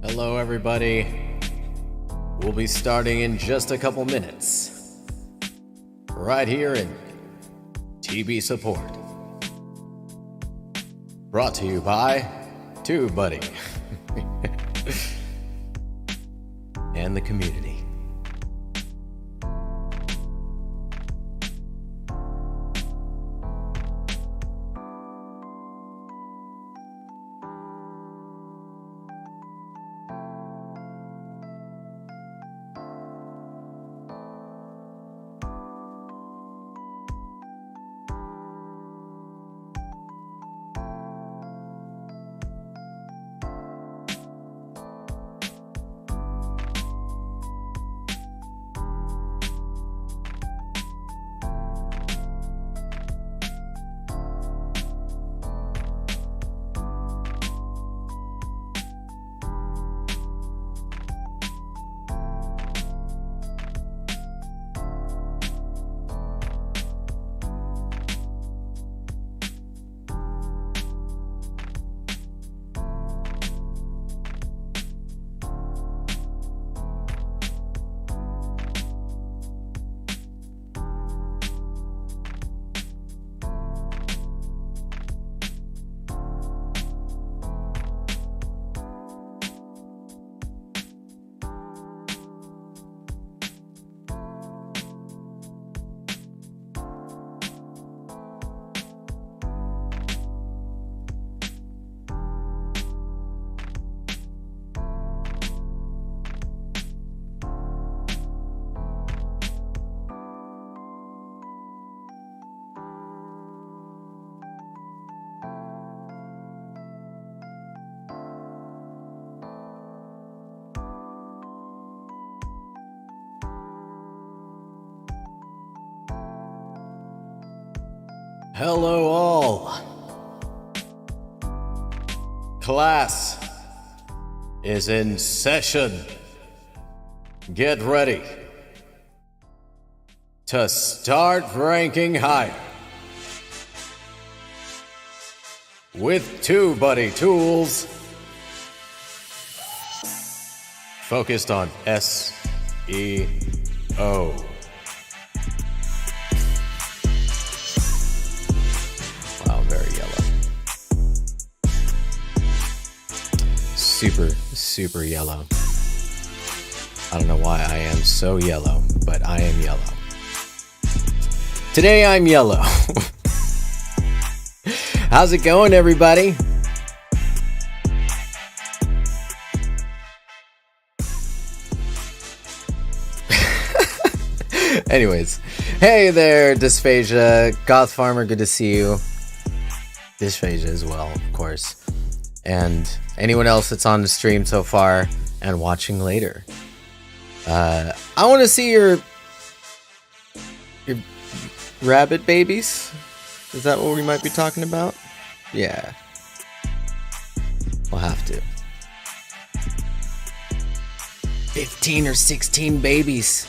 Hello everybody, we'll be starting in just a couple minutes, right here in TB Support, brought to you by TubeBuddy and the community. Hello all. Class is in session. Get ready to start ranking higher with TubeBuddy tools focused on SEO. Super yellow. I don't know why I am so yellow, but I am yellow. Today I'm yellow. How's it going, everybody? Anyways, hey there, Dysphagia, Goth Farmer, good to see you. Dysphagia as well, of course. And anyone else that's on the stream so far and watching later. I want to see your rabbit babies. Is that what we might be talking about? Yeah. We'll have to. 15 or 16 babies.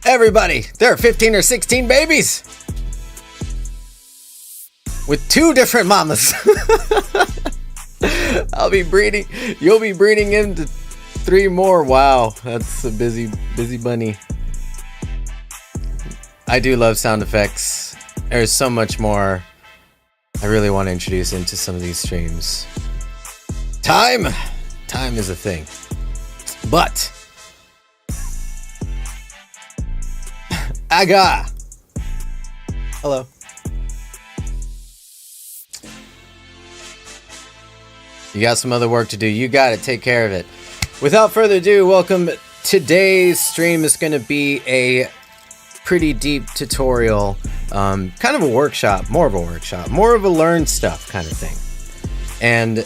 Everybody, there are 15 or 16 babies. With 2 different mamas. I'll be breeding. You'll be breeding into 3 more. Wow, that's a busy bunny. I do love sound effects. There's so much more I really want to introduce into some of these streams. Time is a thing, but Aga, hello. You got some other work to do. You got it. Take care of it. Without further ado, welcome. Today's stream is going to be a pretty deep tutorial, kind of a workshop, more of a learn stuff kind of thing. And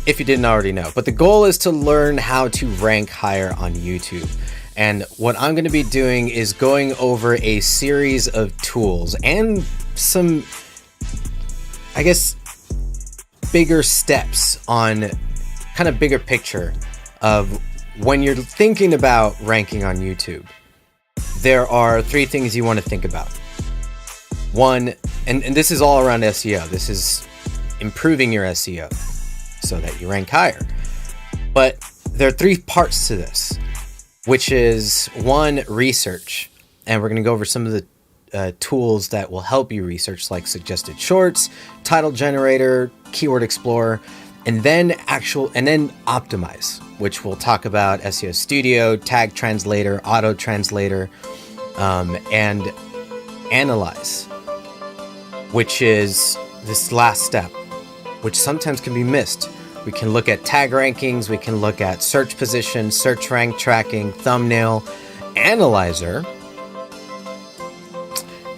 if you didn't already know, but the goal is to learn how to rank higher on YouTube. And what I'm going to be doing is going over a series of tools and some, I guess, bigger steps on kind of bigger picture of when you're thinking about ranking on YouTube. There are 3 things you want to think about. One, and this is all around SEO. This is improving your SEO so that you rank higher. But there are 3 parts to this, which is 1, research. And we're going to go over some of the tools that will help you research, like suggested shorts, title generator, keyword explorer, and then optimize, which we'll talk about SEO Studio, tag translator, auto translator, and analyze, which is this last step, which sometimes can be missed. We can look at tag rankings, we can look at search position, search rank tracking, thumbnail, analyzer,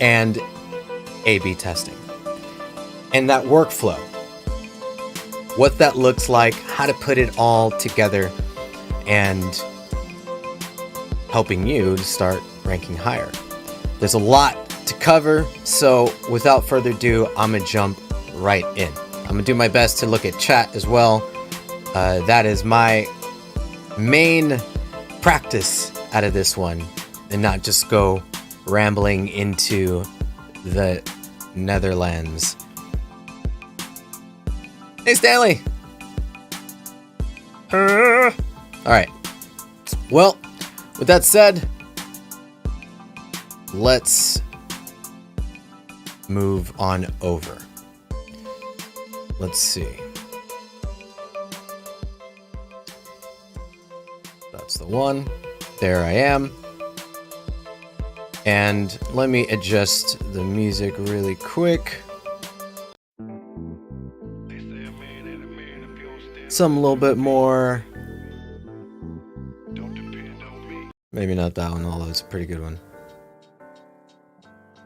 and A/B testing. And that workflow, what that looks like, how to put it all together, and helping you to start ranking higher. There's a lot to cover, so without further ado, I'm gonna jump right in. I'm gonna do my best to look at chat as well. That is my main practice out of this one, and not just go rambling into the Netherlands. Hey, Stanley! Alright. Well, with that said, let's move on over. Let's see. That's the one. There I am. And let me adjust the music really quick. Some a little bit more. Maybe not that one, although it's a pretty good one.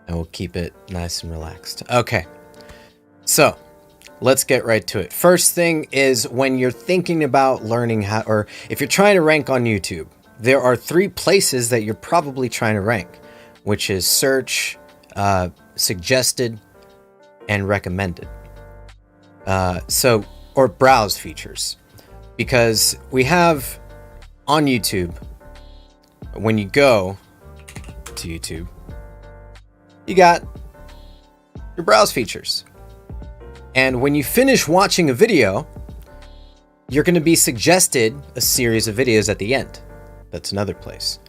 And we'll keep it nice and relaxed. Okay, so let's get right to it. First thing is, when you're thinking about learning how, or if you're trying to rank on YouTube, there are 3 places that you're probably trying to rank, which is search, suggested, and recommended. Or browse features, because we have on YouTube, when you go to YouTube, you got your browse features. And when you finish watching a video, you're going to be suggested a series of videos at the end. That's another place.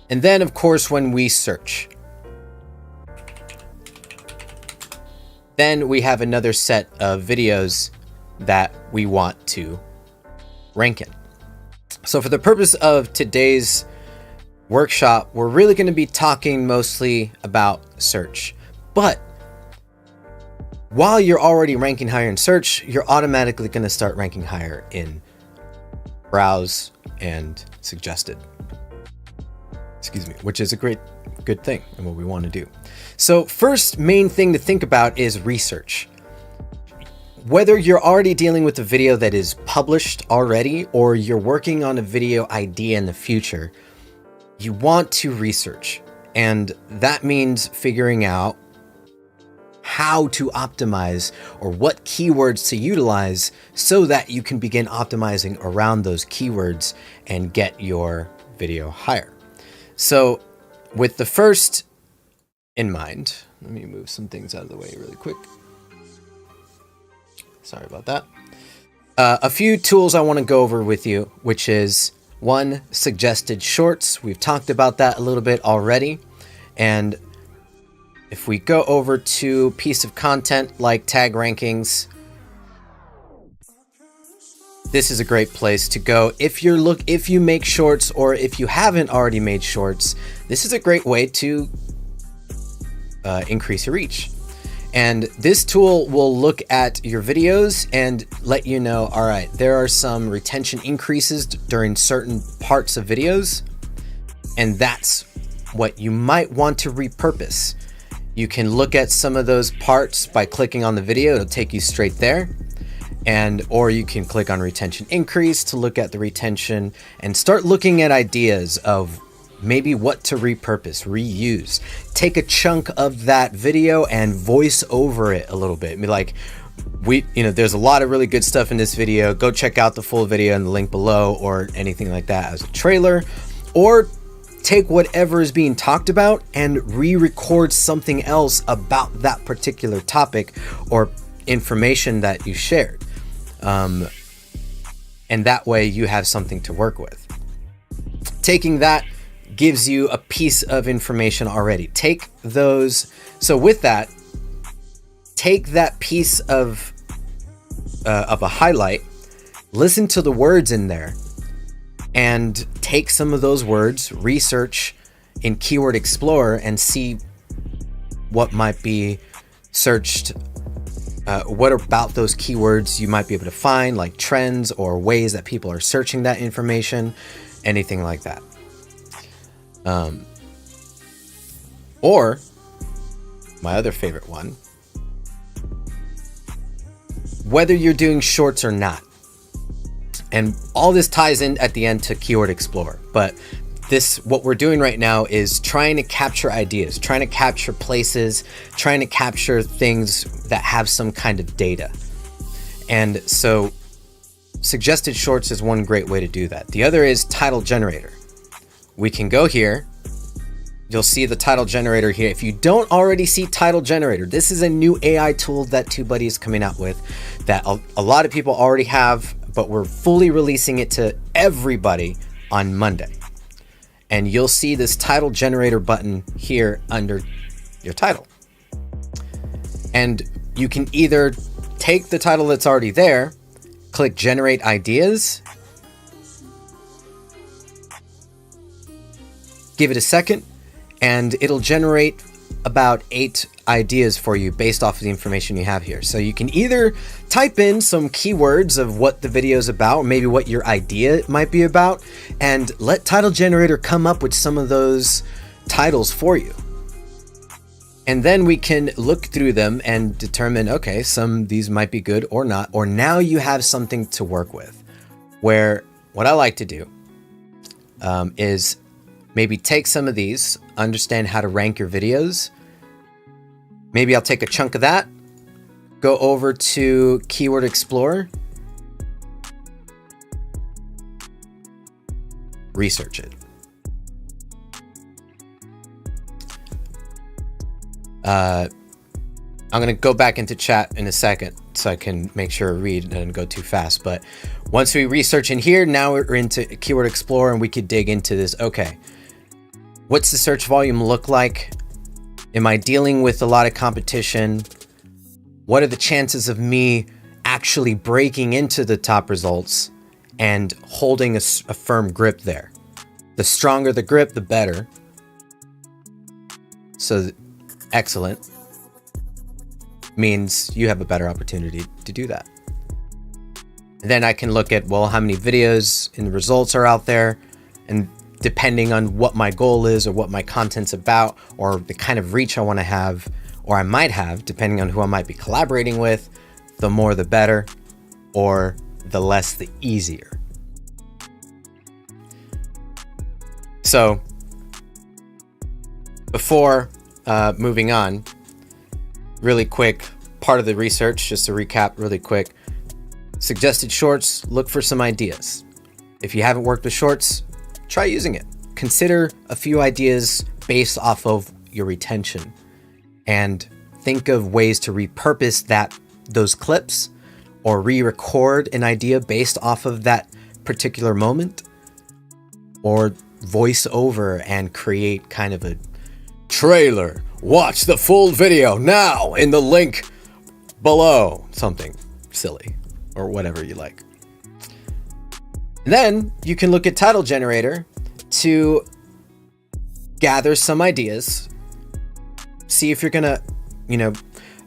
And then, of course, when we search, then we have another set of videos that we want to rank in. So for the purpose of today's workshop, we're really going to be talking mostly about search. But while you're already ranking higher in search, you're automatically going to start ranking higher in browse and suggested. Excuse me, which is a good thing and what we want to do. So first main thing to think about is research. Whether you're already dealing with a video that is published already, or you're working on a video idea in the future, you want to research. And that means figuring out how to optimize, or what keywords to utilize, so that you can begin optimizing around those keywords and get your video higher. So with the first in mind, let me move some things out of the way really quick. Sorry about that. A few tools I want to go over with you, which is 1, suggested shorts. We've talked about that a little bit already. And if we go over to piece of content like tag rankings, this is a great place to go. If you make shorts, or if you haven't already made shorts, this is a great way to increase your reach. And this tool will look at your videos and let you know, all right, there are some retention increases during certain parts of videos, and that's what you might want to repurpose. You can look at some of those parts by clicking on the video. It'll take you straight there. Or you can click on retention increase to look at the retention and start looking at ideas of maybe what to repurpose, reuse. Take a chunk of that video and voice over it a little bit. I mean, like, there's a lot of really good stuff in this video. Go check out the full video in the link below, or anything like that as a trailer. Or take whatever is being talked about and re-record something else about that particular topic or information that you shared. And that way you have something to work with. Taking that gives you a piece of information already. So with that, take that piece of a highlight, listen to the words in there, and take some of those words, research in Keyword Explorer, and see what might be searched. What about those keywords you might be able to find, like trends or ways that people are searching that information, anything like that. Or my other favorite one, whether you're doing shorts or not. And all this ties in at the end to Keyword Explorer, but what we're doing right now is trying to capture ideas, trying to capture places, trying to capture things that have some kind of data. And so suggested shorts is one great way to do that. The other is title generator. We can go here. You'll see the title generator here. If you don't already see title generator, this is a new AI tool that TubeBuddy is coming out with that a lot of people already have, but we're fully releasing it to everybody on Monday. And you'll see this title generator button here under your title. And you can either take the title that's already there, click generate ideas, give it a second, and it'll generate about 8 ideas for you based off of the information you have here. So you can either type in some keywords of what the video is about, or maybe what your idea might be about, and let Title Generator come up with some of those titles for you. And then we can look through them and determine, okay, some of these might be good or not, or now you have something to work with. Where what I like to do is maybe take some of these, understand how to rank your videos. Maybe I'll take a chunk of that, go over to Keyword Explorer, research it. I'm going to go back into chat in a second so I can make sure I read and don't go too fast. But once we research in here, now we're into Keyword Explorer and we could dig into this. Okay, what's the search volume look like? Am I dealing with a lot of competition? What are the chances of me actually breaking into the top results and holding a firm grip there? The stronger the grip, the better. So excellent means you have a better opportunity to do that. And then I can look at, well, how many videos in the results are out there, and depending on what my goal is or what my content's about or the kind of reach I want to have, or I might have, depending on who I might be collaborating with, the more the better, or the less the easier. So before moving on, really quick, part of the research, just to recap really quick, suggested shorts, look for some ideas. If you haven't worked with shorts, try using it. Consider a few ideas based off of your retention and think of ways to repurpose those clips or re-record an idea based off of that particular moment, or voice over and create kind of a trailer watch the full video now in the link below. Something silly or whatever you like. And then you can look at Title Generator to gather some ideas. See if you're gonna,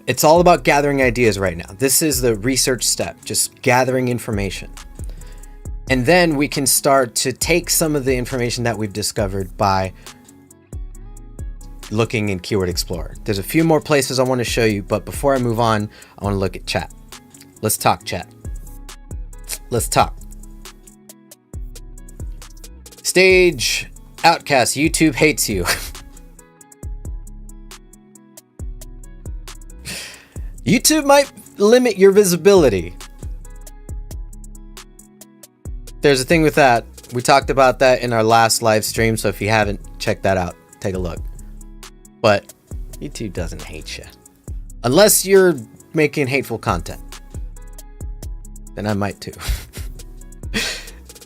it's all about gathering ideas right now. This is the research step, just gathering information. And then we can start to take some of the information that we've discovered by looking in Keyword Explorer. There's a few more places I want to show you, but before I move on, I want to look at chat. Let's talk, chat. Let's talk. Stage Outcast, YouTube hates you. YouTube might limit your visibility. There's a thing with that. We talked about that in our last live stream, so if you haven't checked that out, take a look. But YouTube doesn't hate you. Unless you're making hateful content. Then I might too.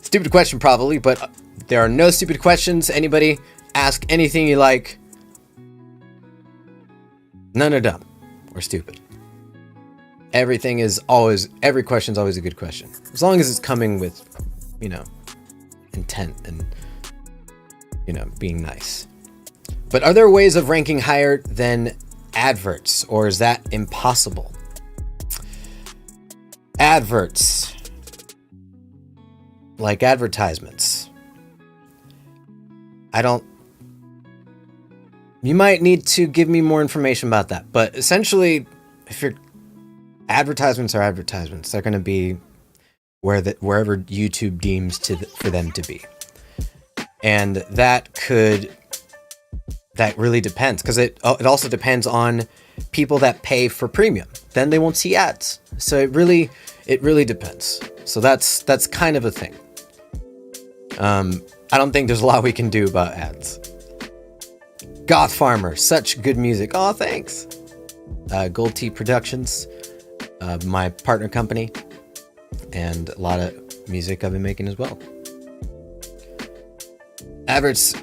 Stupid question probably, but there are no stupid questions. Anybody ask anything you like. None are dumb or stupid. Every question's always a good question. As long as it's coming with, intent and, being nice. But are there ways of ranking higher than adverts, or is that impossible? Adverts. Like advertisements. You might need to give me more information about that. But essentially, advertisements are advertisements. They're going to be wherever YouTube deems for them to be. And that really depends, because it also depends on people that pay for premium. Then they won't see ads. So it really depends. So that's kind of a thing. I don't think there's a lot we can do about ads. Goth Farmer, such good music. Oh, thanks. Gold Tea Productions, my partner company, and a lot of music I've been making as well. Adverts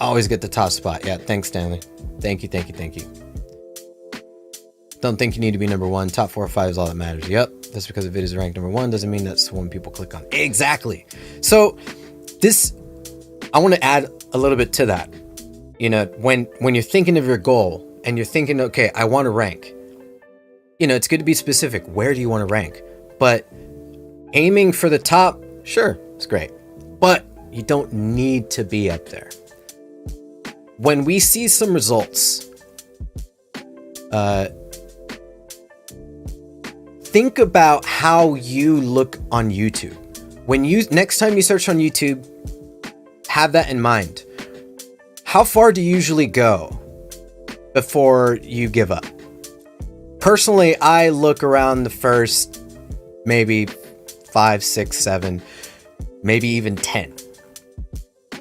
always get the top spot. Yeah, thanks, Stanley. Thank you. Don't think you need to be number one. Top 4 or 5 is all that matters. Yep, that's because the video is ranked number 1 doesn't mean that's the one people click on. Exactly. So I want to add a little bit to that. When you're thinking of your goal and you're thinking, okay, I want to rank, it's good to be specific. Where do you want to rank? But aiming for the top, sure, it's great. But you don't need to be up there. When we see some results, think about how you look on YouTube. Next time you search on YouTube, have that in mind. How far do you usually go before you give up? Personally, I look around the first maybe 5, 6, 7, maybe even 10.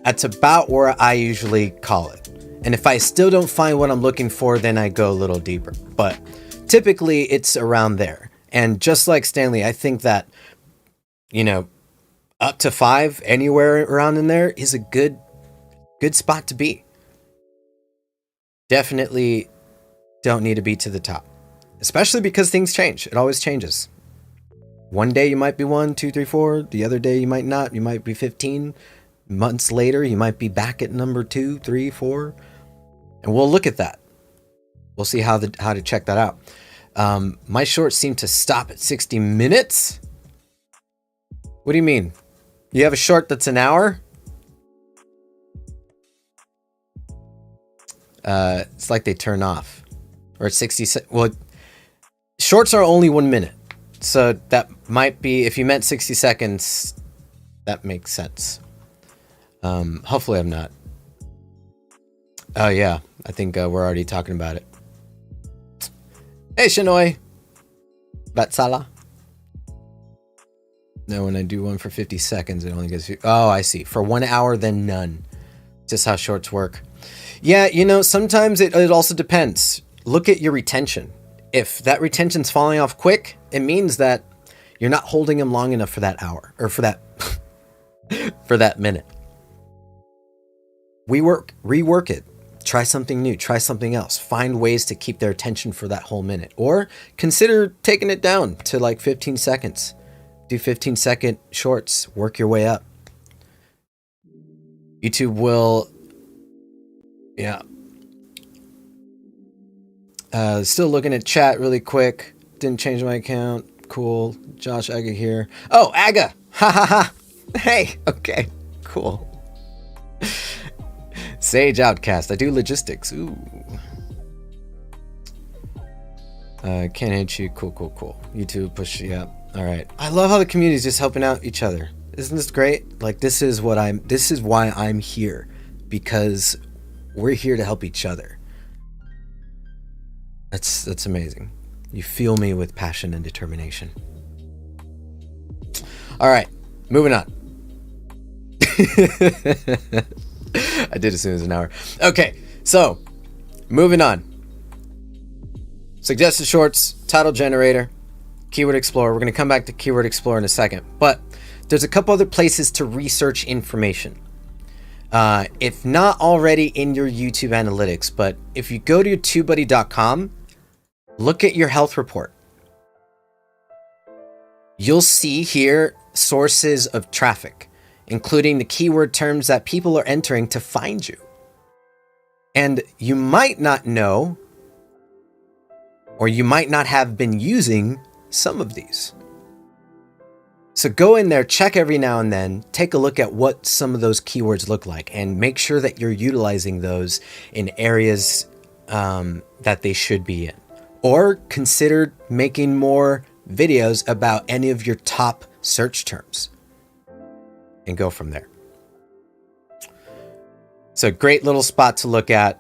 That's about where I usually call it. And if I still don't find what I'm looking for, then I go a little deeper. But typically it's around there. And just like Stanley, I think that, up to 5, anywhere around in there is a good spot to be. Definitely don't need to be to the top, especially because things change. It always changes. One day you might be 1, 2, 3, 4. The other day you might not. You might be 15. Months later, you might be back at number 2, 3, 4. And we'll look at that. We'll see how to check that out. My shorts seem to stop at 60 minutes. What do you mean? You have a short that's an hour? It's like they turn off. Or it's 60 well, shorts are only 1 minute. So that might be, if you meant 60 seconds, that makes sense. Hopefully I'm not. Oh yeah, I think we're already talking about it. Hey Shanoi! Batsala. No, when I do one for 50 seconds, it only gets... Oh, I see. For 1 hour, then none. Just how shorts work. Yeah, sometimes it also depends. Look at your retention. If that retention's falling off quick, it means that you're not holding them long enough for that hour. Or for that... for that minute. Rework it. Try something new, try something else. Find ways to keep their attention for that whole minute. Or consider taking it down to like 15 seconds. Do 15-second shorts, work your way up. YouTube will, yeah. Still looking at chat really quick. Didn't change my account. Cool. Josh Aga here. Oh, Aga! Ha ha ha! Hey, okay, cool. Sage Outcast. I do logistics. Ooh. Can't hit you. Cool, cool, cool. YouTube push you up. All right. I love how the community is just helping out each other. Isn't this great? Like, this is why I'm here, because we're here to help each other. That's amazing. You fuel me with passion and determination. All right, moving on. I did as soon as an hour. Okay, so moving on. Suggested shorts, title generator, keyword explorer. We're going to come back to keyword explorer in a second, but there's a couple other places to research information. If not already in your YouTube analytics, but if you go to TubeBuddy.com, look at your health report. You'll see here sources of traffic, including the keyword terms that people are entering to find you. And you might not know, or you might not have been using some of these. So go in there, check every now and then, take a look at what some of those keywords look like, and make sure that you're utilizing those in areas that they should be in. Or consider making more videos about any of your top search terms and go from there. So great little spot to look at.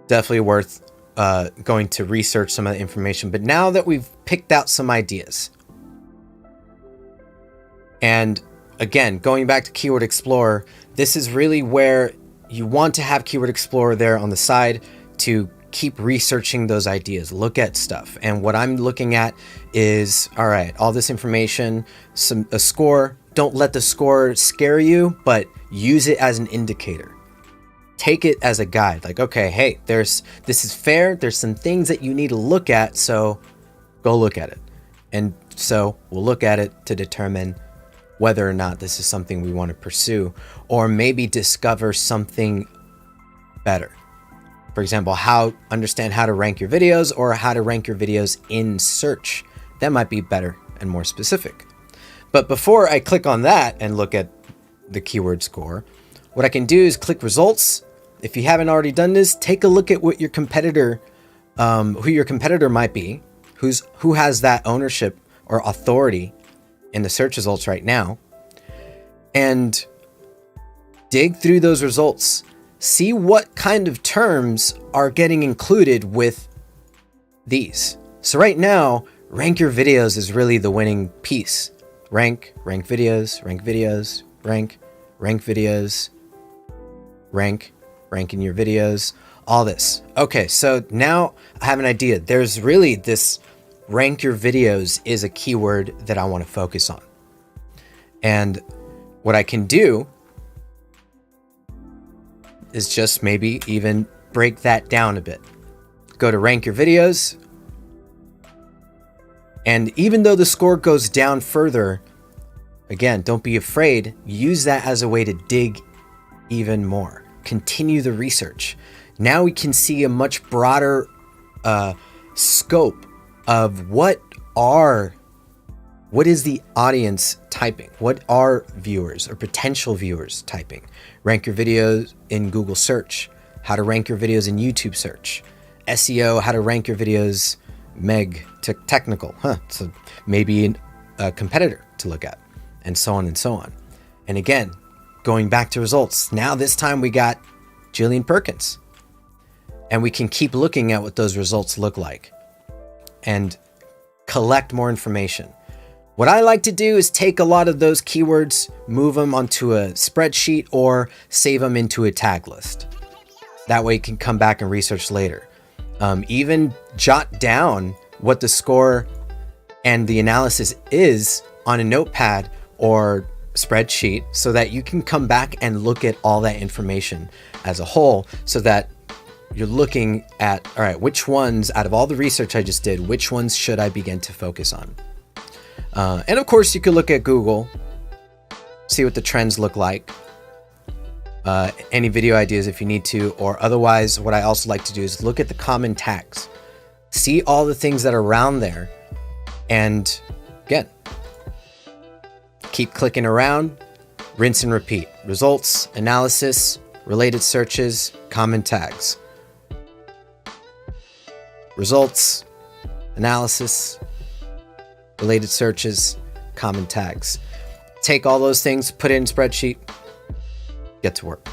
Definitely worth going to research some of the information. But now that we've picked out some ideas, and again, going back to Keyword Explorer, this is really where you want to have Keyword Explorer there on the side to keep researching those ideas, look at stuff. And what I'm looking at is, all right, all this information, a score. Don't let the score scare you, but use it as an indicator. Take it as a guide. Like, okay, hey, this is fair. There's some things that you need to look at, so go look at it. And so we'll look at it to determine whether or not this is something we want to pursue, or maybe discover something better. For example, understand how to rank your videos, or how to rank your videos in search. That might be better and more specific. But before I click on that and look at the keyword score, what I can do is click results. If you haven't already done this, take a look at what your competitor, who your competitor might be, who has that ownership or authority in the search results right now, and dig through those results. See what kind of terms are getting included with these. So right now, rank your videos is really the winning piece. Rank videos, rank videos, rank videos, ranking your videos, all this. Okay, so now I have an idea. There's really this rank your videos is a keyword that I want to focus on. And what I can do is just maybe even break that down a bit. Go to rank your videos. And even though the score goes down further, again, don't be afraid. Use that as a way to dig even more. Continue the research. Now we can see a much broader scope of what is the audience typing? What are viewers or potential viewers typing? Rank your videos in Google search. How to rank your videos in YouTube search. SEO, how to rank your videos technical. So maybe a competitor to look at, and so on and so on. And again, going back to results. Now this time we got Jillian Perkins. And we can keep looking at what those results look like and collect more information. What I like to do is take a lot of those keywords, move them onto a spreadsheet, or save them into a tag list. That way you can come back and research later. Even jot down what the score and the analysis is on a notepad or spreadsheet so that you can come back and look at all that information as a whole, so that you're looking at, all right, which ones out of all the research I just did, which ones should I begin to focus on? And of course, you could look at Google, see what the trends look like, any video ideas if you need to, or otherwise, what I also like to do is look at the common tags, see all the things that are around there, and again, keep clicking around, rinse and repeat. Results, analysis, related searches, common tags. Results, analysis, related searches, common tags. Take all those things, put it in a spreadsheet, get to work.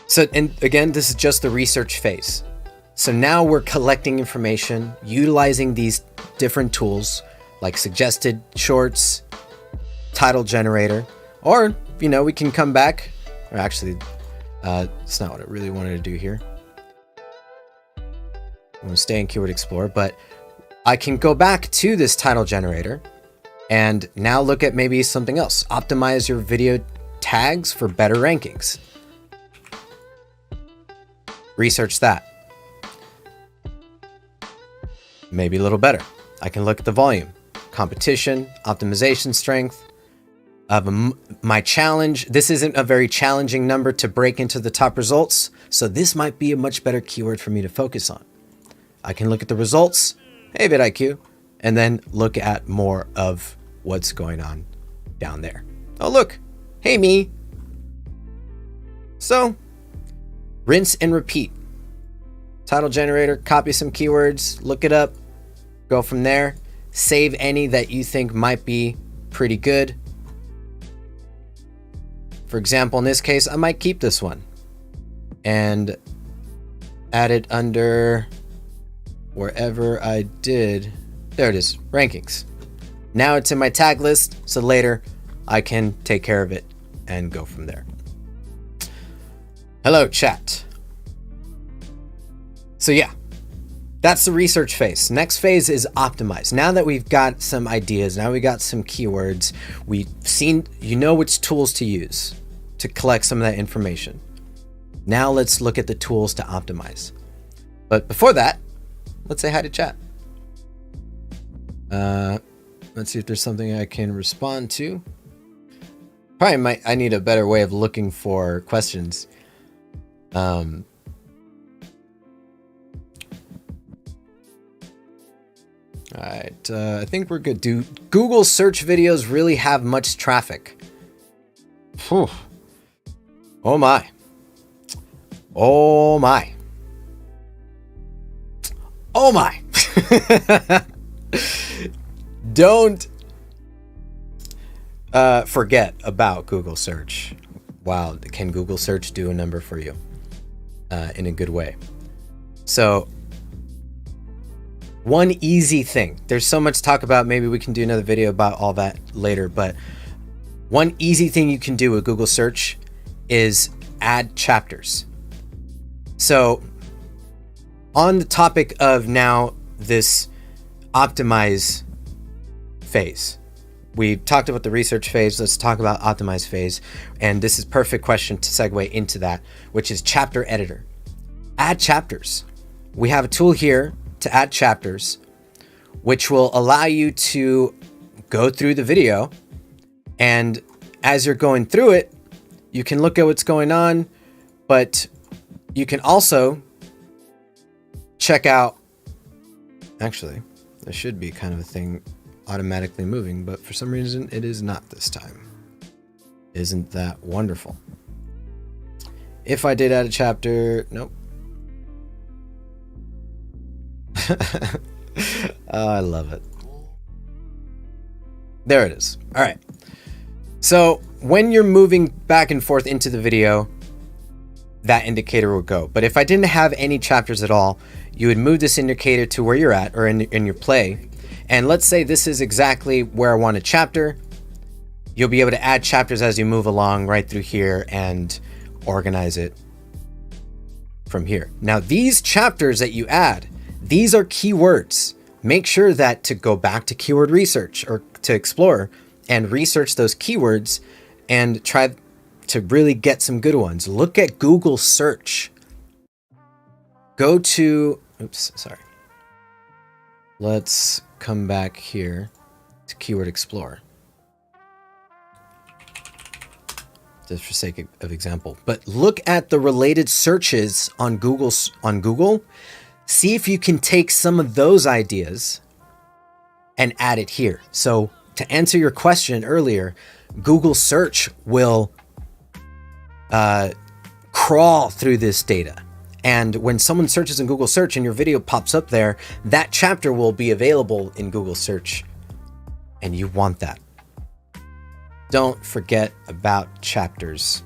So, and again, this is just the research phase. So now we're collecting information, utilizing these different tools like suggested shorts, title generator, or, you know, we can come back, or actually, it's not what I really wanted to do here. I'm gonna stay in Keyword Explorer, but I can go back to this title generator and now look at maybe something else. Optimize your video tags for better rankings. Research that. Maybe a little better. I can look at the volume, competition, optimization strength. My challenge, this isn't a very challenging number to break into the top results, so this might be a much better keyword for me to focus on. I can look at the results, hey vidIQ, and then look at more of what's going on down there. Oh look, hey me. So, rinse and repeat. Title generator, copy some keywords, look it up, go from there, save any that you think might be pretty good. For example, in this case, I might keep this one and add it under wherever I did. There it is, rankings. Now it's in my tag list, so later I can take care of it and go from there. Hello, chat. So yeah, that's the research phase. Next phase is optimize. Now that we've got some ideas, now we got some keywords, we've seen, you know which tools to use to collect some of that information. Now let's look at the tools to optimize. But before that, let's say hi to chat. Let's see if there's something I can respond to. I need a better way of looking for questions. All right, I think we're good. Do Google search videos really have much traffic? Whew. Oh my. Oh my. Oh my. Don't forget about Google search. Wow, can Google search do a number for you in a good way? So one easy thing, there's so much talk about, maybe we can do another video about all that later, but one easy thing you can do with Google search is add chapters. So on the topic of now this optimize phase, we talked about the research phase, let's talk about optimize phase, and this is perfect question to segue into that, which is chapter editor. Add chapters. We have a tool here to add chapters, which will allow you to go through the video, and as you're going through it, you can look at what's going on, but you can also check out, actually, there should be kind of a thing automatically moving, but for some reason it is not this time. Isn't that wonderful? If I did add a chapter, nope. Oh, I love it. There it is. All right. So when you're moving back and forth into the video, that indicator will go. But if I didn't have any chapters at all, you would move this indicator to where you're at, or in your play. And let's say this is exactly where I want a chapter. You'll be able to add chapters as you move along right through here and organize it from here. Now, these chapters that you add, these are keywords. Make sure that to go back to keyword research or to Explorer and research those keywords and try to really get some good ones. Look at Google search. go to, oops, sorry. Let's come back here to Keyword Explorer. Just for sake of example, but look at the related searches on Google. See if you can take some of those ideas and add it here. So to answer your question earlier, Google search will crawl through this data. And when someone searches in Google search and your video pops up there, that chapter will be available in Google search. And you want that. Don't forget about chapters.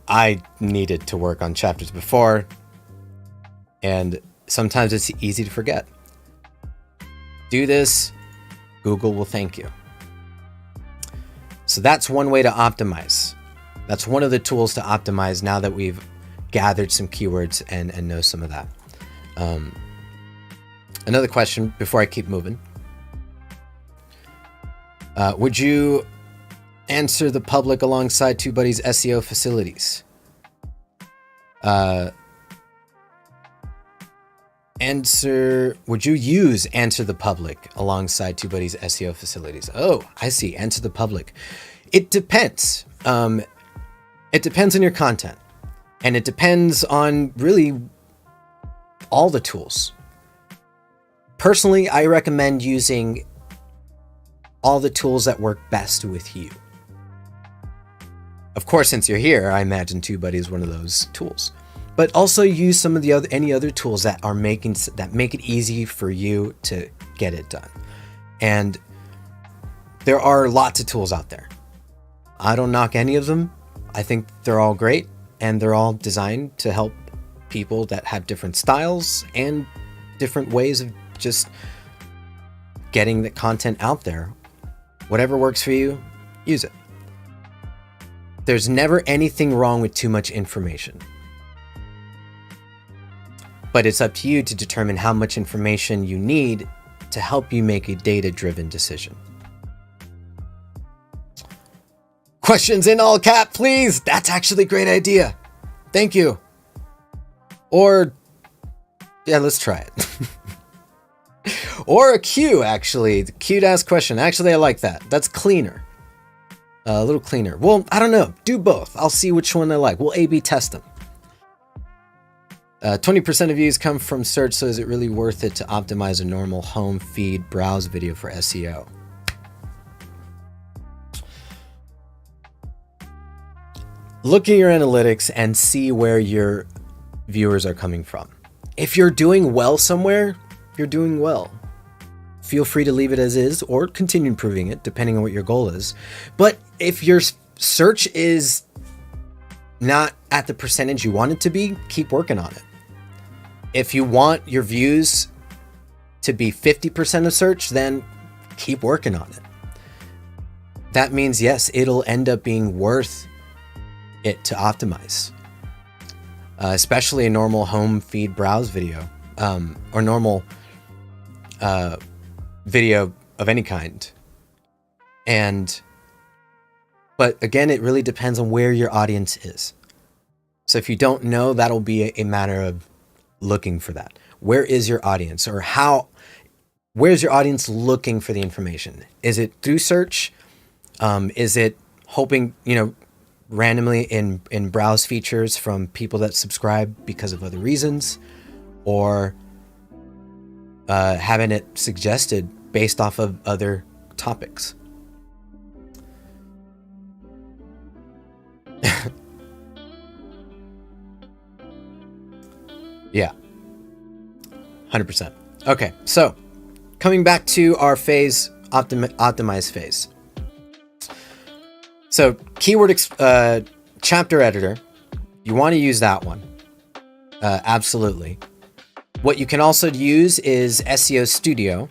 I needed to work on chapters before, and sometimes it's easy to forget. Do this, Google will thank you. So that's one way to optimize. That's one of the tools to optimize now that we've gathered some keywords and know some of that. Another question before I keep moving. Would you answer the public alongside TubeBuddy's SEO facilities? Would you use answer the public alongside TubeBuddy's SEO facilities? Oh, I see. Answer the public. It depends. It depends on your content, and it depends on really all the tools. Personally, I recommend using all the tools that work best with you. Of course, since you're here, I imagine TubeBuddy is one of those tools. But also use some of the any other tools that make it easy for you to get it done. And there are lots of tools out there. I don't knock any of them. I think they're all great, and they're all designed to help people that have different styles and different ways of just getting the content out there. Whatever works for you, use it. There's never anything wrong with too much information. But it's up to you to determine how much information you need to help you make a data-driven decision. Questions in all cap, please. That's actually a great idea. Thank you. Or, yeah, let's try it. Or a Q, actually. The Q to ask question. Actually, I like that. That's cleaner. A little cleaner. Well, I don't know. Do both. I'll see which one I like. We'll A/B test them. 20% of views come from search, so is it really worth it to optimize a normal home feed browse video for SEO? Look at your analytics and see where your viewers are coming from. If you're doing well somewhere, you're doing well. Feel free to leave it as is or continue improving it, depending on what your goal is. But if your search is not at the percentage you want it to be, keep working on it. If you want your views to be 50% of search, then keep working on it. That means, yes, it'll end up being worth it to optimize, especially a normal home feed browse video, or normal video of any kind. But again, it really depends on where your audience is. So if you don't know, that'll be a matter of looking for that. Where is your audience, or where's your audience looking for the information? Is it through search? Is it hoping, randomly in browse features from people that subscribe because of other reasons, or having it suggested based off of other topics? Yeah, 100%. Okay, so coming back to our phase, optimize phase. So keyword chapter editor, you want to use that one. Absolutely. What you can also use is SEO Studio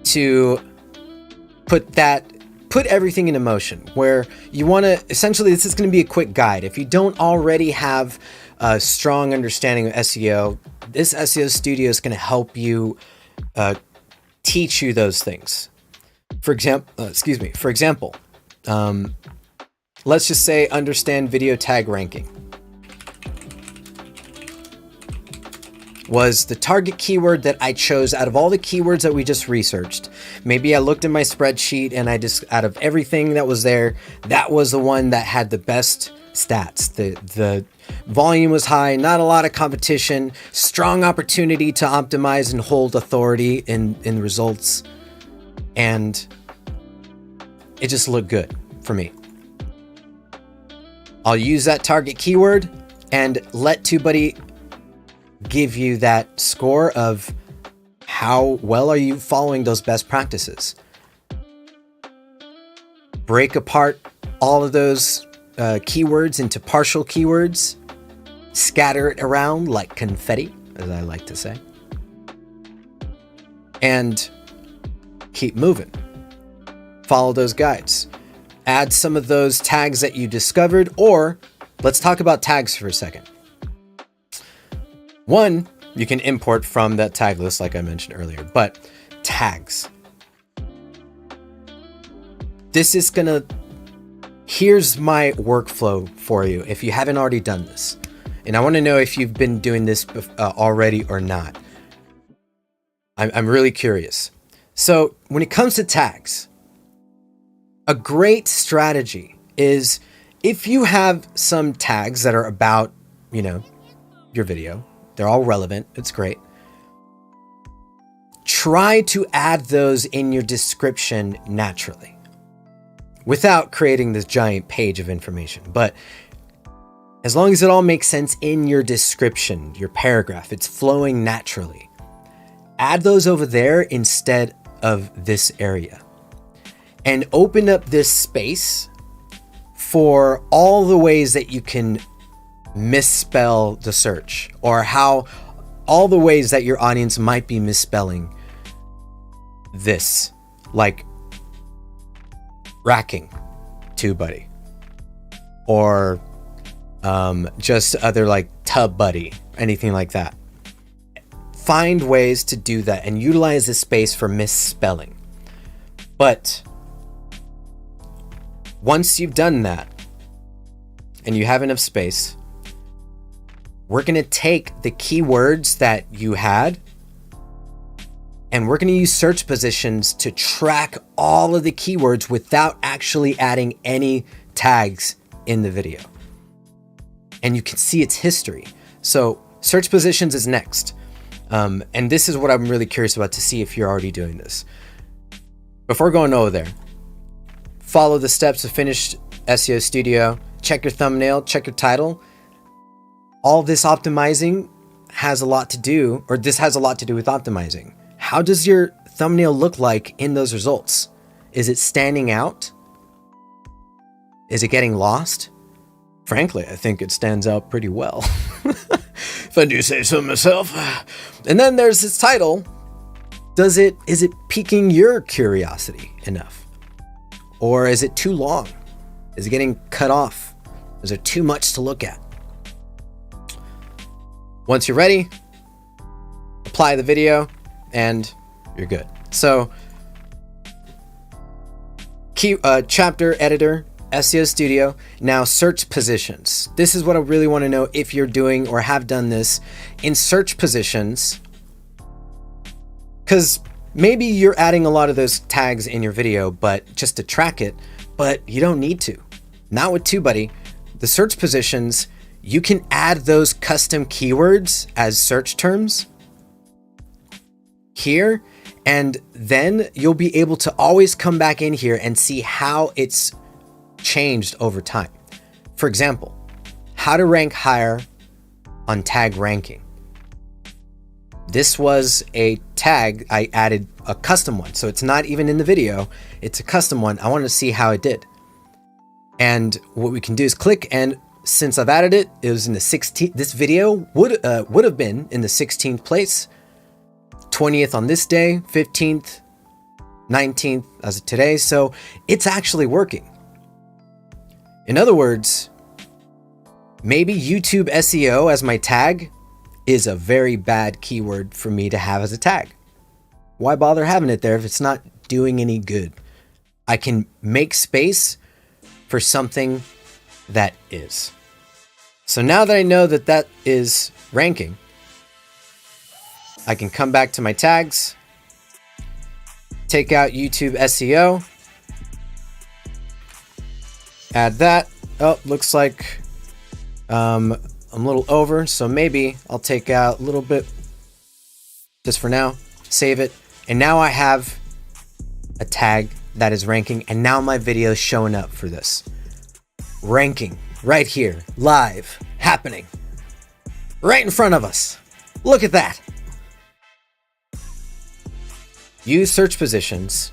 to put everything into motion, where you want to, essentially, this is going to be a quick guide. If you don't already have a strong understanding of SEO, this SEO Studio is going to help you teach you those things. For example, let's just say understand video tag ranking. was the target keyword that I chose out of all the keywords that we just researched. Maybe I looked in my spreadsheet and I just, out of everything that was there, that was the one that had the best stats. The volume was high, not a lot of competition, strong opportunity to optimize and hold authority in results. And it just looked good for me. I'll use that target keyword and let TubeBuddy give you that score of how well are you following those best practices. Break apart all of those keywords into partial keywords, scatter it around like confetti, as I like to say, and keep moving. Follow those guides. Add some of those tags that you discovered, or let's talk about tags for a second. One, you can import from that tag list like I mentioned earlier, but tags. Here's my workflow for you if you haven't already done this. And I want to know if you've been doing this already or not. I'm really curious. So when it comes to tags, a great strategy is if you have some tags that are about, your video, they're all relevant. It's great. Try to add those in your description naturally without creating this giant page of information. But as long as it all makes sense in your description, your paragraph, it's flowing naturally. Add those over there instead of this area. And open up this space for all the ways that you can misspell the search, or all the ways that your audience might be misspelling this, like racking TubeBuddy, or just other like TubeBuddy, anything like that. Find ways to do that and utilize the space for misspelling. But once you've done that and you have enough space, we're going to take the keywords that you had and we're going to use search positions to track all of the keywords without actually adding any tags in the video. And you can see its history. So search positions is next. And this is what I'm really curious about to see if you're already doing this. Before going over there, follow the steps of finished SEO Studio, check your thumbnail, check your title. All this optimizing has a lot to do, or this has a lot to do with optimizing. How does your thumbnail look like in those results? Is it standing out? Is it getting lost? Frankly, I think it stands out pretty well, if I do say so myself. And then there's its title. Is it piquing your curiosity enough? Or is it too long? Is it getting cut off? Is there too much to look at? Once you're ready, apply the video and you're good. So, chapter editor, SEO Studio, now search positions. This is what I really want to know if you're doing or have done this in search positions, because maybe you're adding a lot of those tags in your video, but just to track it, but you don't need to. Not with TubeBuddy. The search positions, you can add those custom keywords as search terms here, and then you'll be able to always come back in here and see how it's changed over time. For example, how to rank higher on tag ranking. This was a tag, I added a custom one. So it's not even in the video, it's a custom one. I wanted to see how it did. And what we can do is click, and since I've added it, it was in the 16th. This video would have been in the 16th place, 20th on this day, 15th, 19th as of today. So it's actually working. In other words, maybe YouTube SEO as my tag is a very bad keyword for me to have as a tag. Why bother having it there if it's not doing any good? I can make space for something that is. So now that I know that that is ranking, I can come back to my tags, take out YouTube SEO, add that. Oh, looks like I'm a little over, so maybe I'll take out a little bit just for now, save it, and now I have a tag that is ranking, and now my video is showing up for this. Ranking right here, live, happening, right in front of us. Look at that. Use search positions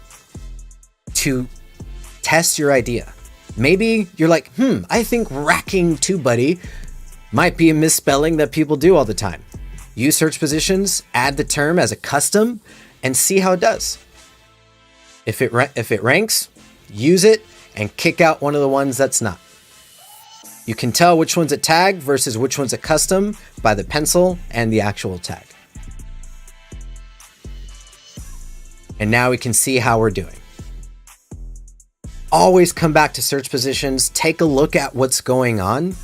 to test your idea. Maybe you're like, I think racking TubeBuddy might be a misspelling that people do all the time. Use search positions, add the term as a custom, and see how it does. If it ranks, use it and kick out one of the ones that's not. You can tell which one's a tag versus which one's a custom by the pencil and the actual tag. And now we can see how we're doing. Always come back to search positions, take a look at what's going on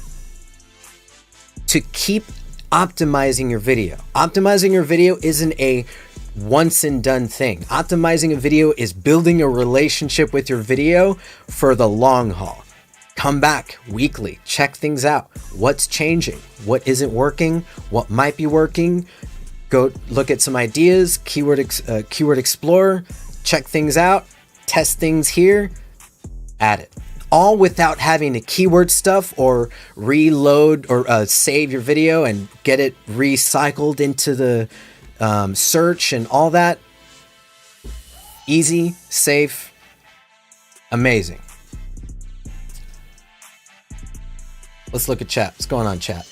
to keep optimizing your video. Optimizing your video isn't a once and done thing. Optimizing a video is building a relationship with your video for the long haul. Come back weekly, check things out. What's changing? What isn't working? What might be working? Go look at some ideas, keyword explorer, check things out, test things here, add it. All without having to keyword stuff or reload or save your video and get it recycled into the search and all that. Easy, safe, amazing. Let's look at chat. What's going on, chat?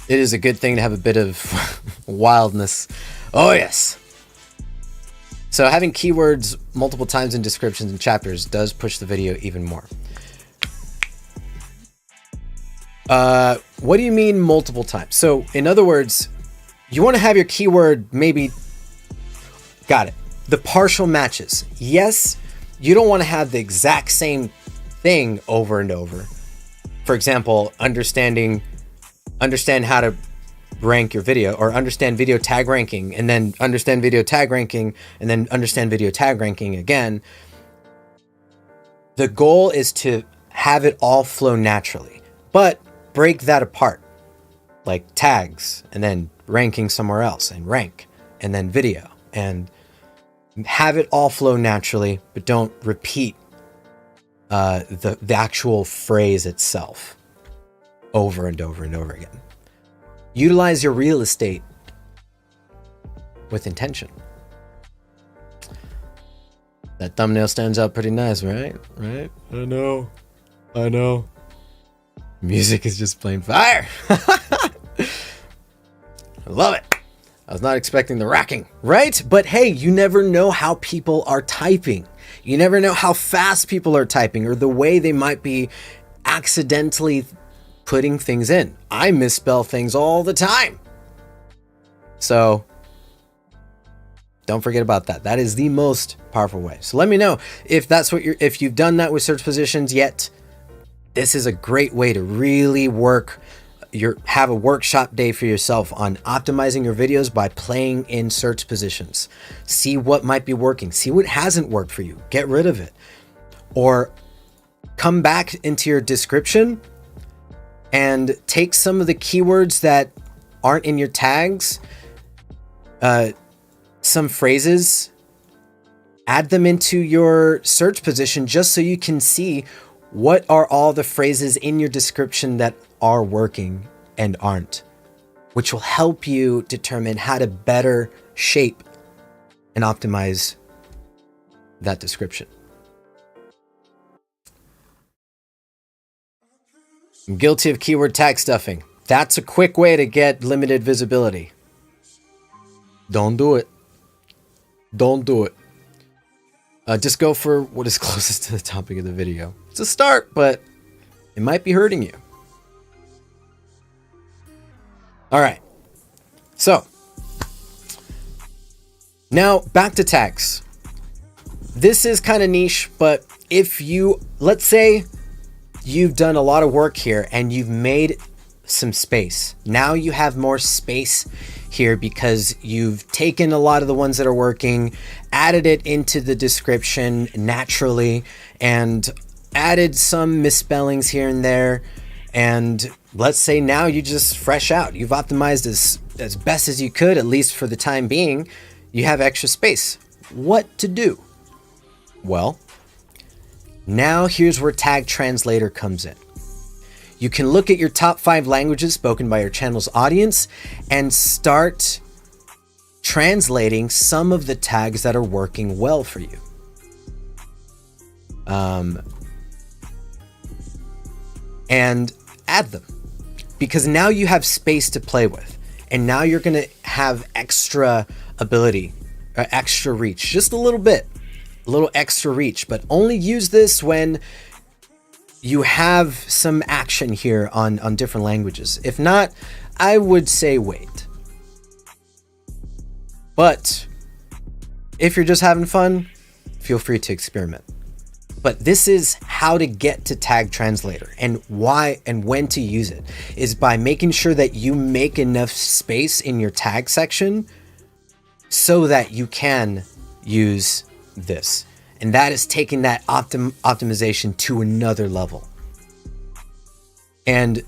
It is a good thing to have a bit of wildness. Oh, yes. So having keywords multiple times in descriptions and chapters does push the video even more. What do you mean multiple times? So in other words, you want to have your keyword maybe, got it, the partial matches. Yes, you don't want to have the exact same thing over and over. For example, understand how to rank your video, or understand video tag ranking, and then understand video tag ranking, and then understand video tag ranking again. The goal is to have it all flow naturally, but break that apart, like tags, and then ranking somewhere else, and rank, and then video, and have it all flow naturally, but don't repeat the actual phrase itself over and over and over again. Utilize your real estate with intention. That thumbnail stands out pretty nice, right? Right? I know. Music is just plain fire. I love it. I was not expecting the racking, right? But hey, you never know how people are typing. You never know how fast people are typing, or the way they might be accidentally putting things in. I misspell things all the time. So don't forget about that. That is the most powerful way. So let me know if that's what if you've done that with search positions yet. This is a great way to really have a workshop day for yourself on optimizing your videos by playing in search positions. See what might be working. See what hasn't worked for you. Get rid of it. Or come back into your description and take some of the keywords that aren't in your tags, some phrases, add them into your search position just so you can see what are all the phrases in your description that are working and aren't, which will help you determine how to better shape and optimize that description. I'm guilty of keyword tag stuffing. That's a quick way to get limited visibility. Don't do it. Don't do it. Just go for what is closest to the topic of the video. It's a start, but it might be hurting you. All right. So now back to tags. This is kind of niche, but if let's say you've done a lot of work here and you've made some space. Now you have more space here because you've taken a lot of the ones that are working, added it into the description naturally, and added some misspellings here and there. And let's say now you just fresh out. You've optimized as best as you could, at least for the time being. You have extra space. What to do? Well, now here's where Tag Translator comes in. You can look at your top 5 languages spoken by your channel's audience and start translating some of the tags that are working well for you. And add them, because now you have space to play with, and now you're going to have extra ability, extra reach, just a little extra reach, but only use this when you have some action here on different languages. If not, I would say wait. But if you're just having fun, feel free to experiment. But this is how to get to Tag Translator, and why and when to use it is by making sure that you make enough space in your tag section so that you can use this. And that is taking that optimization to another level. And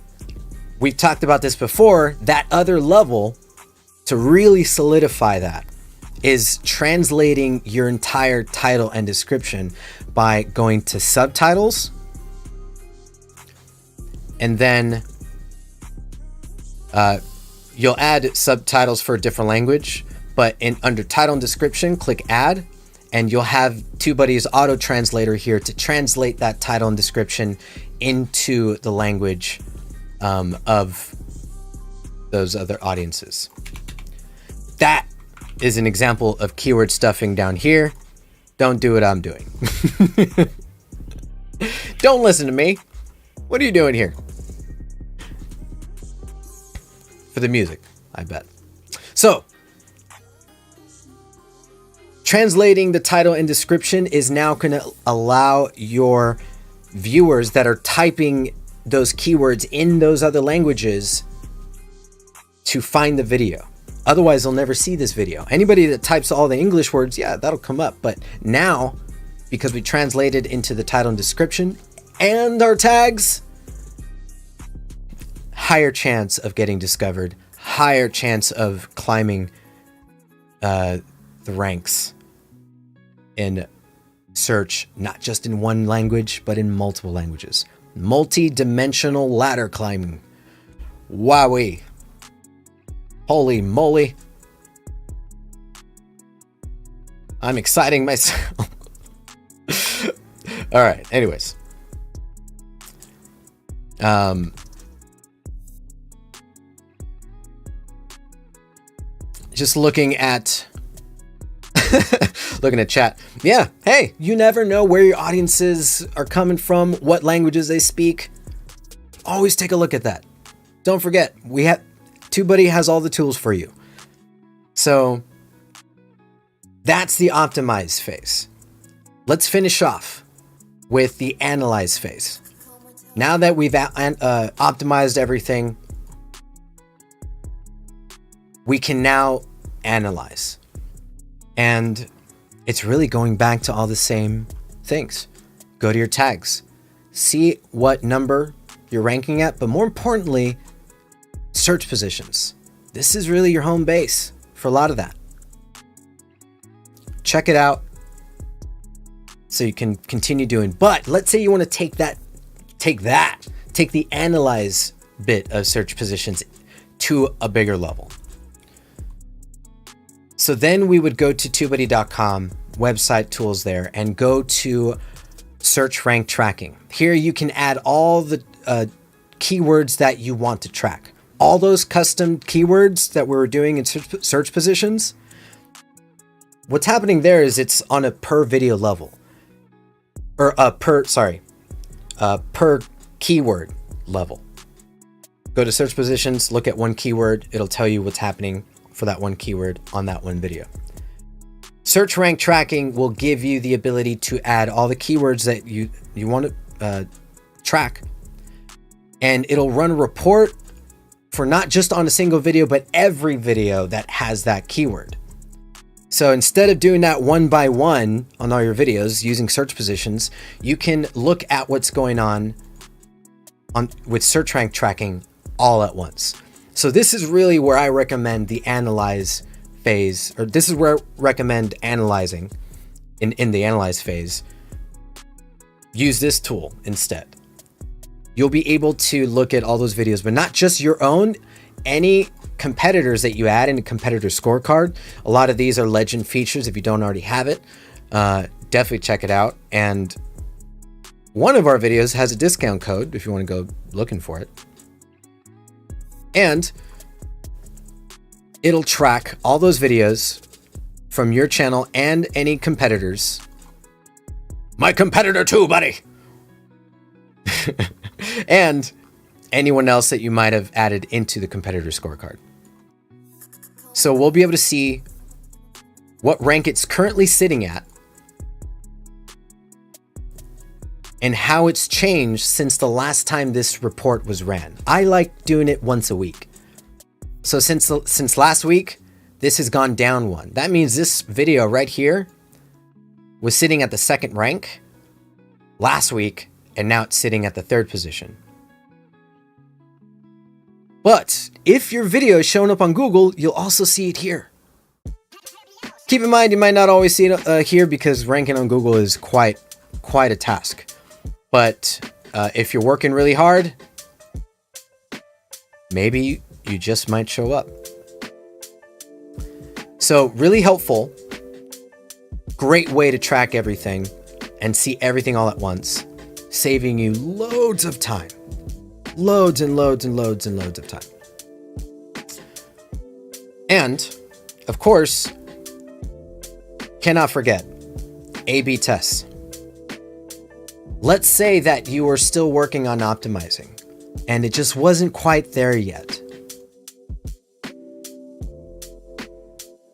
we've talked about this before. That other level, to really solidify that, is translating your entire title and description by going to subtitles, and then you'll add subtitles for a different language, but under title and description, click add, and you'll have TubeBuddy's auto translator here to translate that title and description into the language of those other audiences. That is an example of keyword stuffing down here. Don't do what I'm doing. Don't listen to me. What are you doing here? For the music, I bet. So, translating the title and description is now going to allow your viewers that are typing those keywords in those other languages to find the video. Otherwise, they'll never see this video. Anybody that types all the English words, yeah, that'll come up. But now, because we translated into the title and description and our tags, higher chance of getting discovered, higher chance of climbing the ranks in search, not just in one language, but in multiple languages. Multi-dimensional ladder climbing. Wowee. Holy moly. I'm exciting myself. All right, anyways. Just looking at chat. Yeah, hey, you never know where your audiences are coming from, what languages they speak. Always take a look at that. Don't forget, TubeBuddy has all the tools for you. So that's the optimize phase. Let's finish off with the analyze phase. Now that we've optimized everything, we can now analyze. And it's really going back to all the same things. Go to your tags. See what number you're ranking at, but more importantly, search positions. This is really your home base for a lot of that. Check it out so you can continue doing. But let's say you want to take the analyze bit of search positions to a bigger level. So then we would go to TubeBuddy.com, website tools there, and go to search rank tracking. Here you can add all the keywords that you want to track. All those custom keywords that we were doing in search positions, what's happening there is it's on a per video level, or per keyword level. Go to search positions, look at one keyword, it'll tell you what's happening for that one keyword on that one video. Search rank tracking will give you the ability to add all the keywords that you want to track, and it'll run a report for not just on a single video, but every video that has that keyword. So instead of doing that one by one on all your videos using search positions, you can look at what's going on with search rank tracking all at once. So this is really where I recommend the analyze phase, or this is where I recommend analyzing in the analyze phase. Use this tool instead. You'll be able to look at all those videos, but not just your own, any competitors that you add in a competitor scorecard. A lot of these are legend features. If you don't already have it, definitely check it out. And one of our videos has a discount code if you want to go looking for it. And it'll track all those videos from your channel and any competitors. My competitor TubeBuddy. And anyone else that you might have added into the competitor scorecard. So we'll be able to see what rank it's currently sitting at and how it's changed since the last time this report was ran. I like doing it once a week. So since last week, this has gone down one. That means this video right here was sitting at the second rank last week, and now it's sitting at the third position. But if your video is showing up on Google, you'll also see it here. Keep in mind, you might not always see it here because ranking on Google is quite a task. But if you're working really hard, maybe you just might show up. So really helpful, great way to track everything and see everything all at once, saving you loads of time. Loads and loads and loads and loads of time. And of course, cannot forget A/B tests. Let's say that you are still working on optimizing and it just wasn't quite there yet.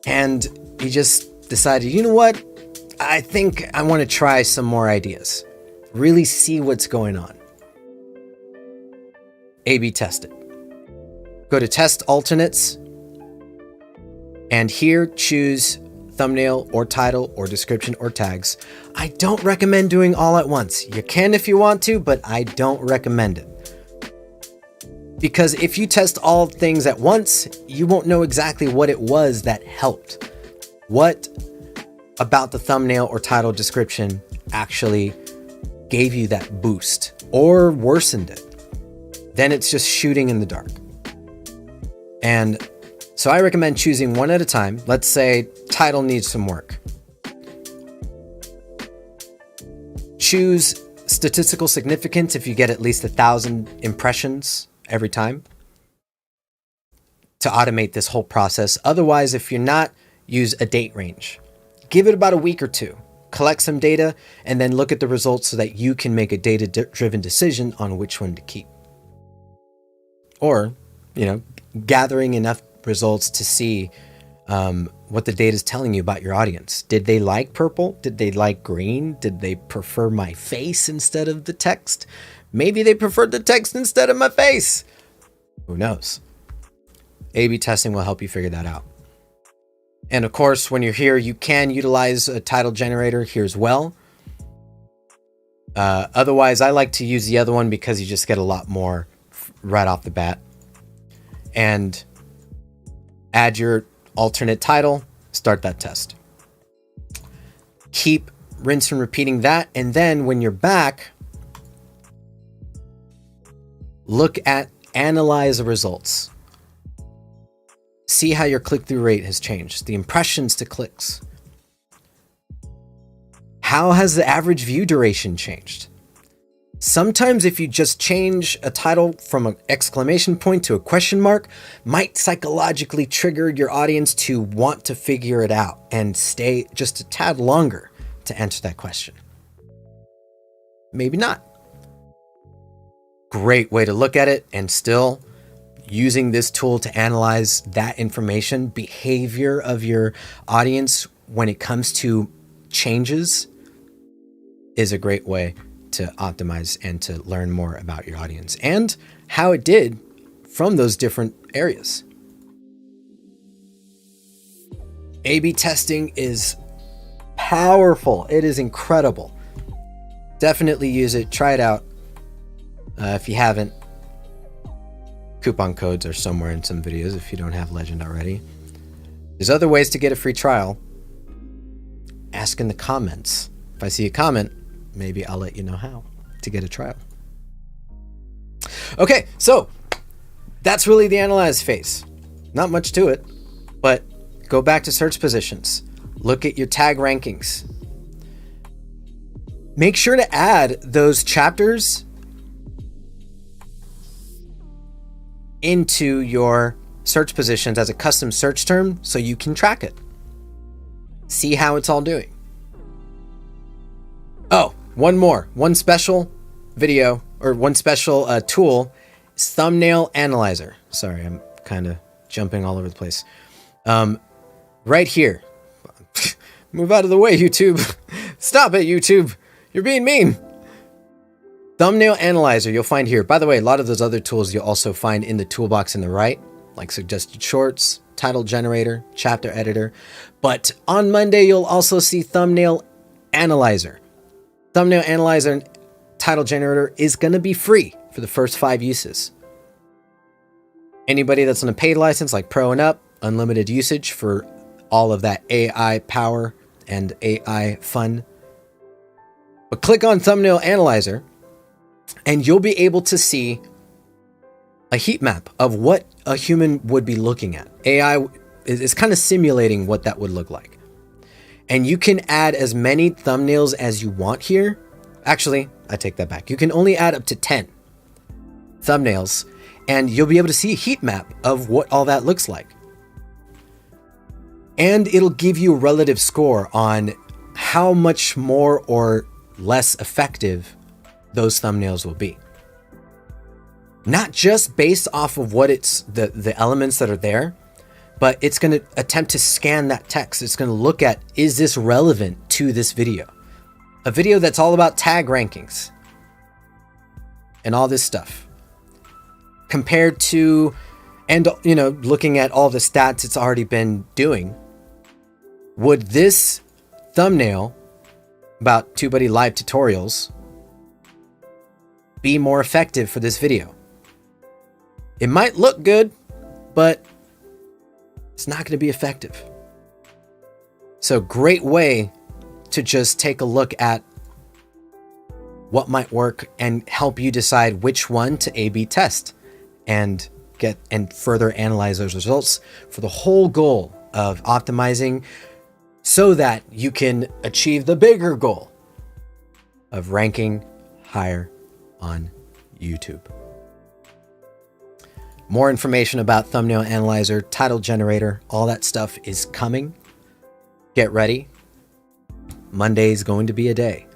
And you just decided, you know what? I think I want to try some more ideas. Really see what's going on. A/B test it. Go to test alternates. And here choose thumbnail or title or description or tags. I don't recommend doing all at once. You can if you want to, but I don't recommend it. Because if you test all things at once, you won't know exactly what it was that helped. What about the thumbnail or title description actually gave you that boost or worsened it? Then it's just shooting in the dark. And so I recommend choosing one at a time. Let's say title needs some work. Choose statistical significance if you get at least 1,000 impressions every time to automate this whole process. Otherwise, if you're not, use a date range. Give it about a week or two. Collect some data and then look at the results so that you can make a data-driven decision on which one to keep. Or, gathering enough results to see what the data is telling you about your audience. Did they like purple? Did they like green? Did they prefer my face instead of the text? Maybe they preferred the text instead of my face. Who knows? A/B testing will help you figure that out. And of course, when you're here, you can utilize a title generator here as well. Otherwise, I like to use the other one because you just get a lot more right off the bat. And add your alternate title, start that test. Keep rinse and repeating that. And then when you're back, look at analyze the results. See how your click-through rate has changed, the impressions to clicks. How has the average view duration changed? Sometimes if you just change a title from an exclamation point to a question mark, might psychologically trigger your audience to want to figure it out and stay just a tad longer to answer that question. Maybe not. Great way to look at it, and still using this tool to analyze that information, behavior of your audience when it comes to changes is a great way to optimize and to learn more about your audience and how it did from those different areas. A/B testing is powerful. It is incredible. Definitely use it. Try it out. If you haven't, coupon codes are somewhere in some videos if you don't have Legend already. There's other ways to get a free trial. Ask in the comments. If I see a comment, maybe I'll let you know how to get a trial. Okay, so that's really the analyze phase. Not much to it, but go back to search positions. Look at your tag rankings. Make sure to add those chapters into your search positions as a custom search term so you can track it. See how it's all doing. Oh, one special video or one special tool is Thumbnail Analyzer. Sorry, I'm kind of jumping all over the place. Right here. Move out of the way, YouTube. Stop it, YouTube. You're being mean. Thumbnail Analyzer you'll find here. By the way, a lot of those other tools you'll also find in the toolbox in the right, like suggested shorts, title generator, chapter editor. But on Monday, you'll also see Thumbnail Analyzer. Thumbnail Analyzer and title generator is going to be free for the first 5 uses. Anybody that's on a paid license like Pro and up, unlimited usage for all of that AI power and AI fun. But click on Thumbnail Analyzer and you'll be able to see a heat map of what a human would be looking at. AI is kind of simulating what that would look like. And you can add as many thumbnails as you want here. Actually, I take that back. You can only add up to 10 thumbnails and you'll be able to see a heat map of what all that looks like. And it'll give you a relative score on how much more or less effective those thumbnails will be. Not just based off of what it's the elements that are there, but it's going to attempt to scan that text. It's going to look at, is this relevant to this video? A video that's all about tag rankings and all this stuff. Compared to, and you know, looking at all the stats it's already been doing, would this thumbnail about TubeBuddy live tutorials be more effective for this video? It might look good, but it's not going to be effective. So great way to just take a look at what might work and help you decide which one to A/B test and get and further analyze those results for the whole goal of optimizing so that you can achieve the bigger goal of ranking higher on YouTube. More information about Thumbnail Analyzer, title generator, all that stuff is coming. Get ready. Monday's going to be a day.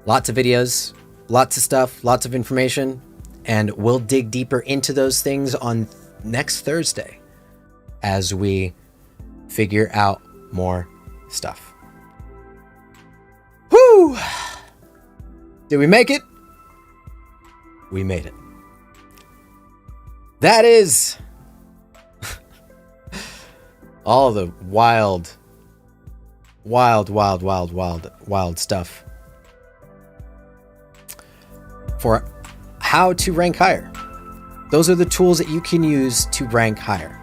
Lots of videos, lots of stuff, lots of information, and we'll dig deeper into those things on next Thursday as we figure out more stuff. Woo! Did we make it? We made it. That is all the wild stuff for how to rank higher. Those are the tools that you can use to rank higher.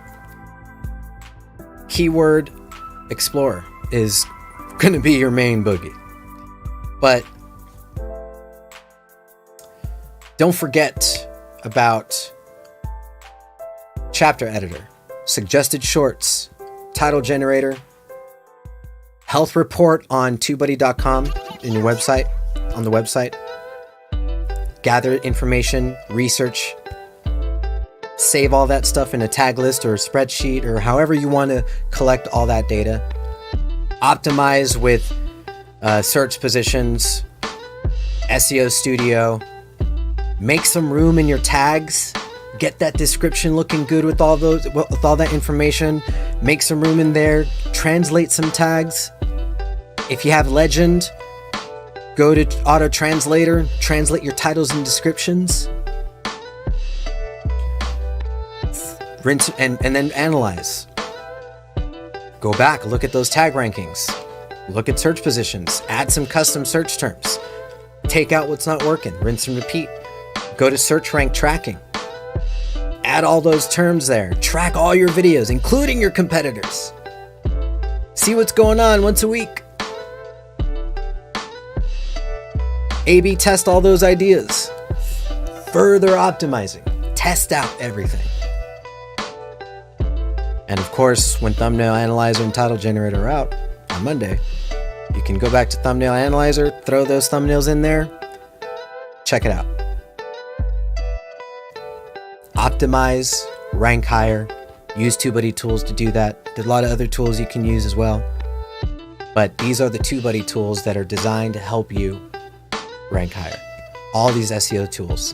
Keyword Explorer is going to be your main boogie. But don't forget about chapter editor, suggested shorts, title generator, health report on TubeBuddy.com in your website, on the website. Gather information, research, save all that stuff in a tag list or a spreadsheet or however you want to collect all that data. Optimize with search positions, SEO Studio. Make some room in your tags. Get that description looking good with all that information. Make some room in there. Translate some tags. If you have Legend, go to Auto Translator. Translate your titles and descriptions. rinse and then analyze. Go back, look at those tag rankings, look at search positions, add some custom search terms, take out what's not working, rinse and repeat. Go to search rank tracking, add all those terms there, track all your videos, including your competitors. See what's going on once a week. A/B test all those ideas. Further optimizing, test out everything. And of course, when Thumbnail Analyzer and Title Generator are out on Monday, you can go back to Thumbnail Analyzer, throw those thumbnails in there, check it out. Optimize, rank higher, use TubeBuddy tools to do that. There's a lot of other tools you can use as well. But these are the TubeBuddy tools that are designed to help you rank higher. All these SEO tools.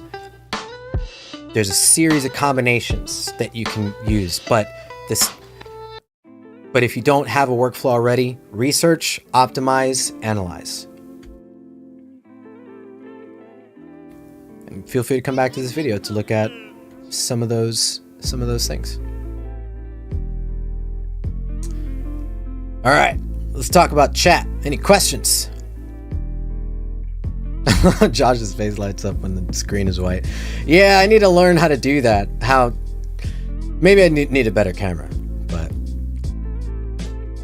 There's a series of combinations that you can use, but if you don't have a workflow already, research, optimize, analyze. And feel free to come back to this video to look at some of those things. All right, let's talk about chat. Any questions? Josh's face lights up when the screen is white. Yeah, I need to learn how to do that. Maybe I need a better camera, but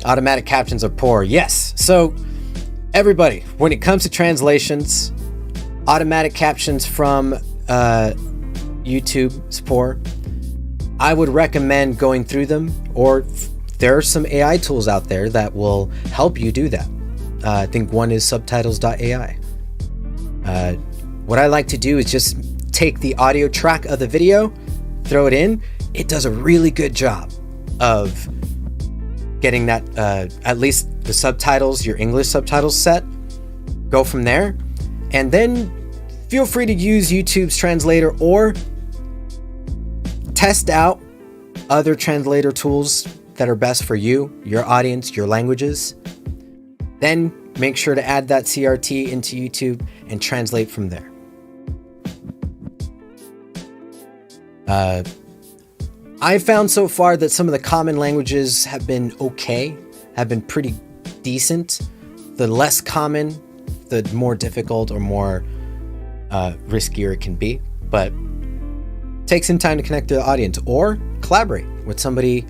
automatic captions are poor. Yes. So everybody, when it comes to translations, automatic captions from YouTube is poor. I would recommend going through them, or there are some AI tools out there that will help you do that. I think one is subtitles.ai. What I like to do is just take the audio track of the video, throw it in. It does a really good job of getting that, at least the subtitles, your English subtitles set. Go from there. And then feel free to use YouTube's translator or test out other translator tools that are best for you, your audience, your languages. Then make sure to add that CRT into YouTube and translate from there. I found so far that some of the common languages have been okay, have been pretty decent. The less common, the more difficult or more riskier it can be. But take some time to connect to the audience or collaborate with somebody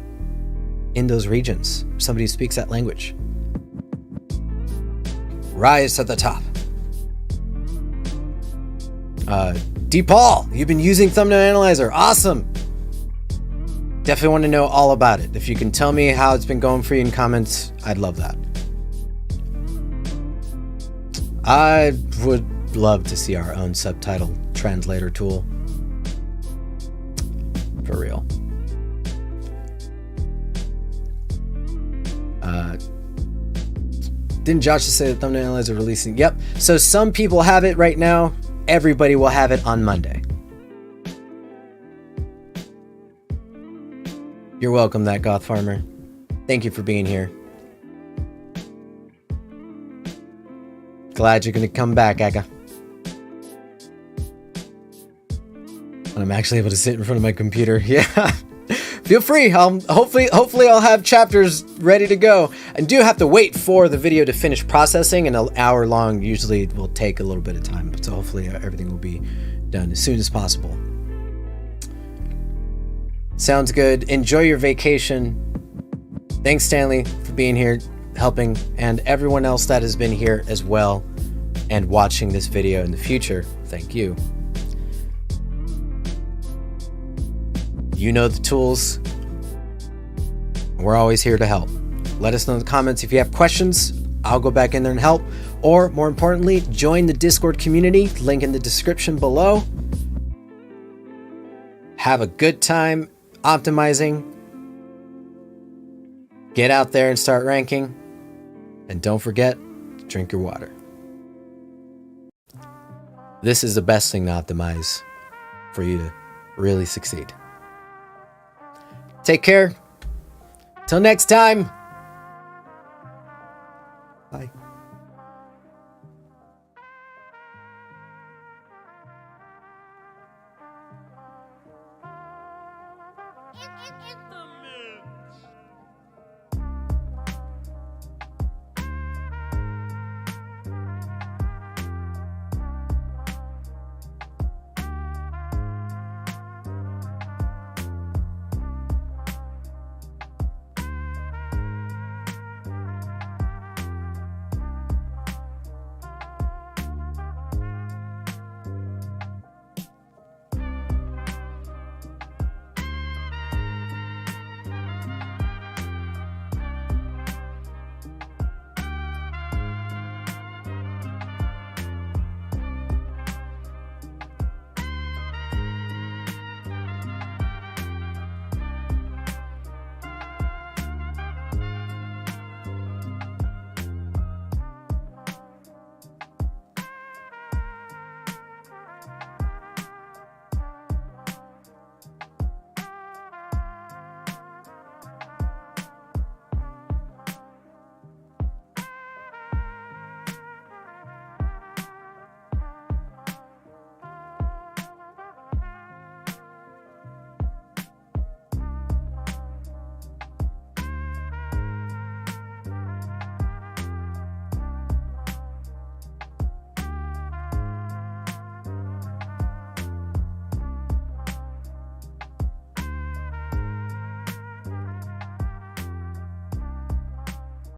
in those regions, somebody who speaks that language. Rise to the top. D. Paul, you've been using Thumbnail Analyzer. Awesome. Definitely want to know all about it. If you can tell me how it's been going for you in comments, I'd love that. I would love to see our own subtitle translator tool. For real. Didn't Josh just say the Thumbnail Analyzer releasing? Yep. So some people have it right now. Everybody will have it on Monday. You're welcome, that goth farmer. Thank you for being here. Glad you're gonna come back, Aga. When I'm actually able to sit in front of my computer. Yeah. Feel free. Hopefully I'll have chapters ready to go. And do have to wait for the video to finish processing, and an hour long usually will take a little bit of time. So hopefully everything will be done as soon as possible. Sounds good. Enjoy your vacation. Thanks, Stanley, for being here, helping, and everyone else that has been here as well and watching this video in the future. Thank you. You know the tools. We're always here to help. Let us know in the comments if you have questions. I'll go back in there and help. Or more importantly, join the Discord community. Link in the description below. Have a good time optimizing. Get out there and start ranking. And don't forget, drink your water. This is the best thing to optimize for you to really succeed. Take care. Till next time. Bye. Infamous.